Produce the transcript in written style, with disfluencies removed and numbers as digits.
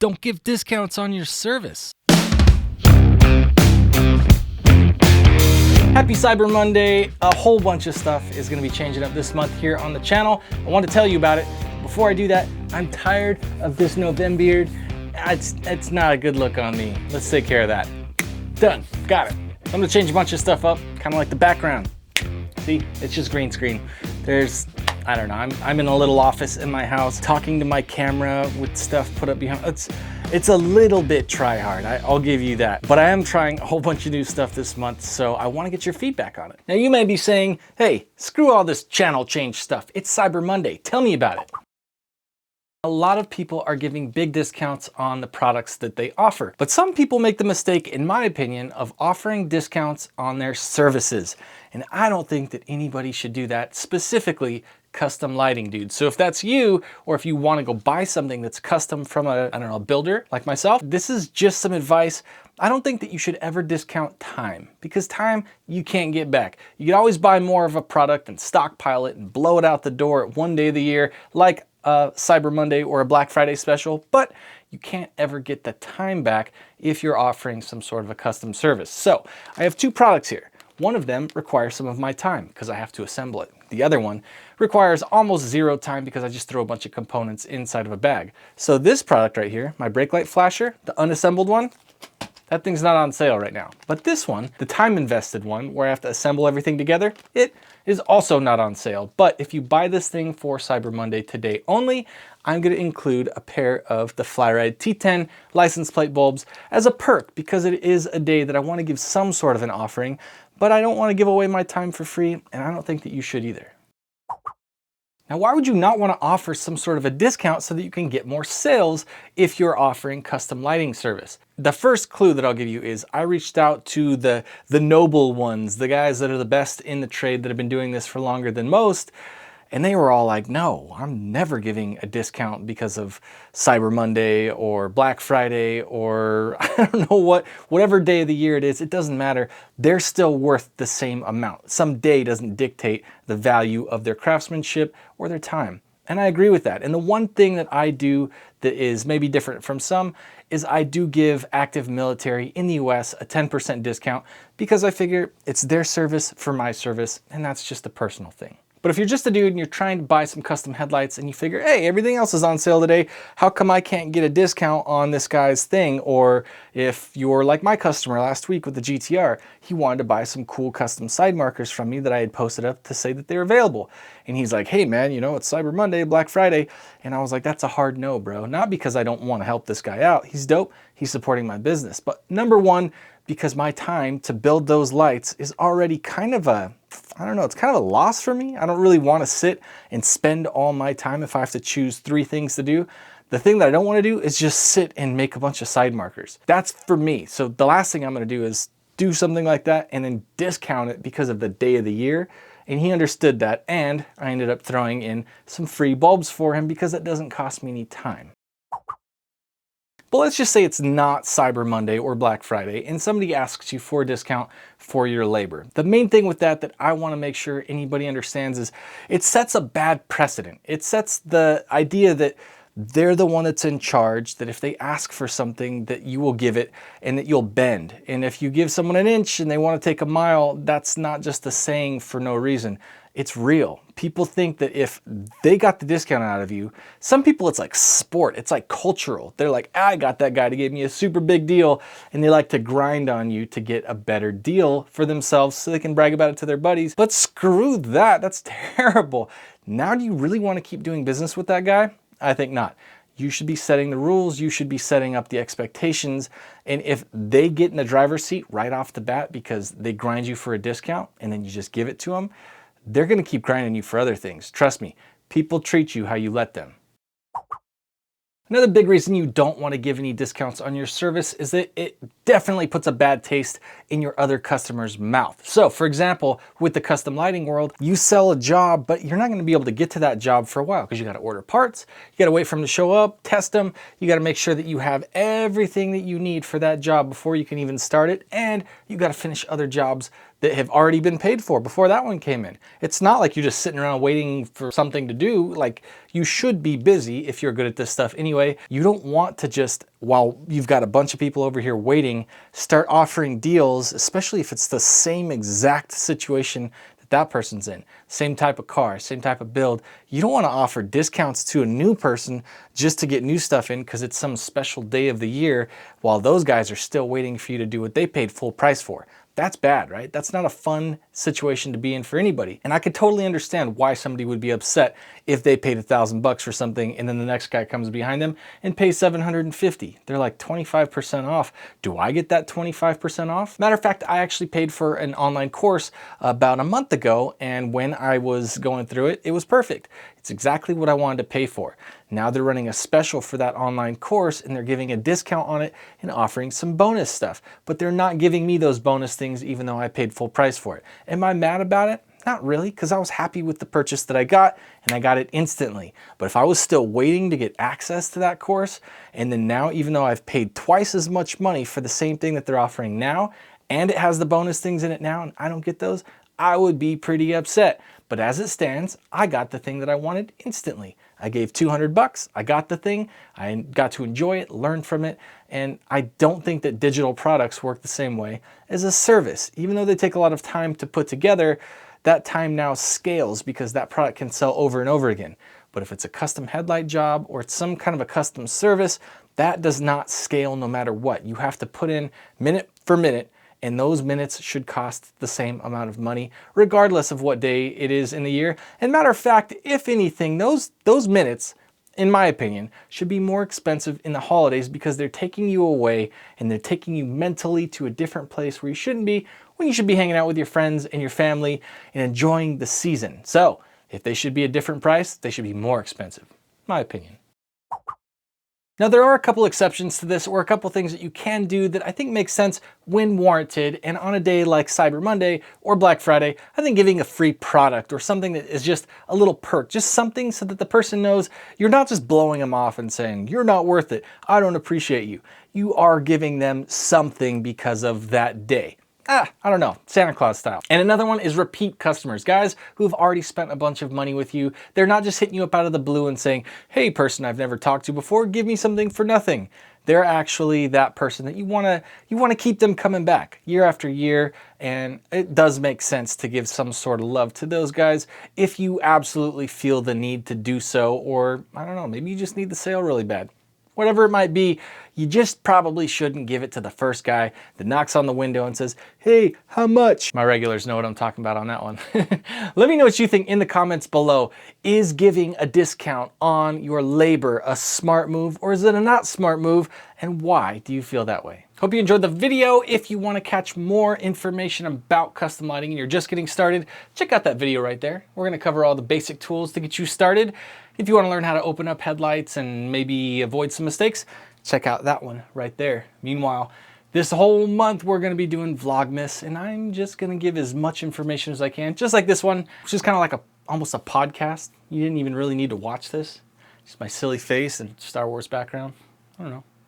Don't give discounts on your service. Happy Cyber Monday. A whole bunch of stuff is going to be changing up this month here on the channel. I want to tell you about it. Before I do that, I'm tired of this November. It's not a good look on me. Let's take care of that. Done. Got it. I'm going to change a bunch of stuff up, kind of like the background. See, it's just green screen. I don't know, I'm in a little office in my house talking to my camera with stuff put up behind. It's a little bit try hard, I'll give you that. But I am trying a whole bunch of new stuff this month, so I want to get your feedback on it. Now you may be saying, hey, screw all this channel change stuff. It's Cyber Monday, tell me about it. A lot of people are giving big discounts on the products that they offer. But some people make the mistake, in my opinion, of offering discounts on their services. And I don't think that anybody should do that, specifically custom lighting dudes. So if that's you, or if you want to go buy something that's custom from a builder like myself, this is just some advice. I don't think that you should ever discount time, because time you can't get back. You can always buy more of a product and stockpile it and blow it out the door at one day of the year, like a Cyber Monday or a Black Friday special, but you can't ever get the time back if you're offering some sort of a custom service. So I have two products here. One of them requires some of my time because I have to assemble it. The other one requires almost zero time because I just throw a bunch of components inside of a bag. So this product right here, my brake light flasher, the unassembled one, that thing's not on sale right now. But this one, the time invested one, where I have to assemble everything together, it is also not on sale. But if you buy this thing for Cyber Monday today only, I'm going to include a pair of the FlyRyde T10 license plate bulbs as a perk, because it is a day that I want to give some sort of an offering, but I don't want to give away my time for free, and I don't think that you should either. Now, why would you not want to offer some sort of a discount so that you can get more sales if you're offering custom lighting service? The first clue that I'll give you is I reached out to the noble ones, the guys that are the best in the trade that have been doing this for longer than most. And they were all like, no, I'm never giving a discount because of Cyber Monday or Black Friday or I don't know whatever day of the year it is, it doesn't matter. They're still worth the same amount. Some day doesn't dictate the value of their craftsmanship or their time. And I agree with that. And the one thing that I do that is maybe different from some is I do give active military in the US a 10% discount because I figure it's their service for my service, and that's just a personal thing. But if you're just a dude and you're trying to buy some custom headlights and you figure, hey, everything else is on sale today, how come I can't get a discount on this guy's thing? Or if you're like my customer last week with the GTR, he wanted to buy some cool custom side markers from me that I had posted up to say that they're available. And he's like, hey man, you know, it's Cyber Monday, Black Friday. And I was like, that's a hard no, bro. Not because I don't want to help this guy out. He's dope. He's supporting my business. But number one, because my time to build those lights is already kind of it's kind of a loss for me. I don't really want to sit and spend all my time if I have to choose three things to do. The thing that I don't want to do is just sit and make a bunch of side markers. That's for me. So the last thing I'm going to do is do something like that and then discount it because of the day of the year. And he understood that, and I ended up throwing in some free bulbs for him because it doesn't cost me any time. But let's just say it's not Cyber Monday or Black Friday and somebody asks you for a discount for your labor. The main thing with that I want to make sure anybody understands is it sets a bad precedent. It sets the idea that they're the one that's in charge, that if they ask for something that you will give it and that you'll bend. And if you give someone an inch and they want to take a mile, that's not just a saying for no reason. It's real. People think that if they got the discount out of you, some people it's like sport, it's like cultural. They're like, I got that guy to give me a super big deal, and they like to grind on you to get a better deal for themselves so they can brag about it to their buddies. But screw that, that's terrible. Now do you really want to keep doing business with that guy? I think not. You should be setting the rules, you should be setting up the expectations, and if they get in the driver's seat right off the bat because they grind you for a discount and then you just give it to them, they're going to keep grinding you for other things. Trust me, people treat you how you let them. Another big reason you don't want to give any discounts on your service is that it definitely puts a bad taste in your other customer's mouth. So for example, with the custom lighting world, you sell a job, but you're not going to be able to get to that job for a while because you got to order parts, you got to wait for them to show up, test them, you got to make sure that you have everything that you need for that job before you can even start it, and you got to finish other jobs that have already been paid for before that one came in. It's not like you're just sitting around waiting for something to do. Like, you should be busy if you're good at this stuff anyway. You don't want to just, while you've got a bunch of people over here waiting, start offering deals, especially if it's the same exact situation that person's in. Same type of car, same type of build. You don't want to offer discounts to a new person just to get new stuff in because it's some special day of the year while those guys are still waiting for you to do what they paid full price for. That's bad, right? That's not a fun situation to be in for anybody. And I could totally understand why somebody would be upset if they paid $1,000 for something and then the next guy comes behind them and pays $750. They're like 25% off. Do I get that 25% off? Matter of fact, I actually paid for an online course about a month ago, and when I was going through it, it was perfect. It's exactly what I wanted to pay for. Now they're running a special for that online course and they're giving a discount on it and offering some bonus stuff, but they're not giving me those bonus things even though I paid full price for it. Am I mad about it? Not really, because I was happy with the purchase that I got and I got it instantly. But if I was still waiting to get access to that course, and then now, even though I've paid twice as much money for the same thing that they're offering now, and it has the bonus things in it now and I don't get those, I would be pretty upset. But as it stands, I got the thing that I wanted instantly. I gave $200, I got the thing, I got to enjoy it, learn from it, and I don't think that digital products work the same way as a service. Even though they take a lot of time to put together, that time now scales because that product can sell over and over again. But if it's a custom headlight job or it's some kind of a custom service, that does not scale no matter what. You have to put in minute for minute, and those minutes should cost the same amount of money, regardless of what day it is in the year. And matter of fact, if anything, those minutes, in my opinion, should be more expensive in the holidays because they're taking you away and they're taking you mentally to a different place where you shouldn't be, when you should be hanging out with your friends and your family and enjoying the season. So if they should be a different price, they should be more expensive, my opinion. Now, there are a couple exceptions to this, or a couple things that you can do that I think make sense when warranted. And on a day like Cyber Monday or Black Friday, I think giving a free product or something that is just a little perk, just something so that the person knows you're not just blowing them off and saying, you're not worth it, I don't appreciate you. You are giving them something because of that day. I don't know, Santa Claus style. And another one is repeat customers, guys who've already spent a bunch of money with you. They're not just hitting you up out of the blue and saying, hey, person I've never talked to before, give me something for nothing. They're actually that person that you want to keep them coming back year after year. And it does make sense to give some sort of love to those guys if you absolutely feel the need to do so, or I don't know, maybe you just need the sale really bad. Whatever it might be, you just probably shouldn't give it to the first guy that knocks on the window and says, hey, how much? My regulars know what I'm talking about on that one. Let me know what you think in the comments below. Is giving a discount on your labor a smart move, or is it a not smart move? And why do you feel that way? Hope you enjoyed the video. If you want to catch more information about custom lighting and you're just getting started, check out that video right there. We're going to cover all the basic tools to get you started. If you want to learn how to open up headlights and maybe avoid some mistakes, check out that one right there. Meanwhile, this whole month we're going to be doing Vlogmas, and I'm just going to give as much information as I can, just like this one, which is kind of like almost a podcast. You didn't even really need to watch this. Just my silly face and Star Wars background. I don't know.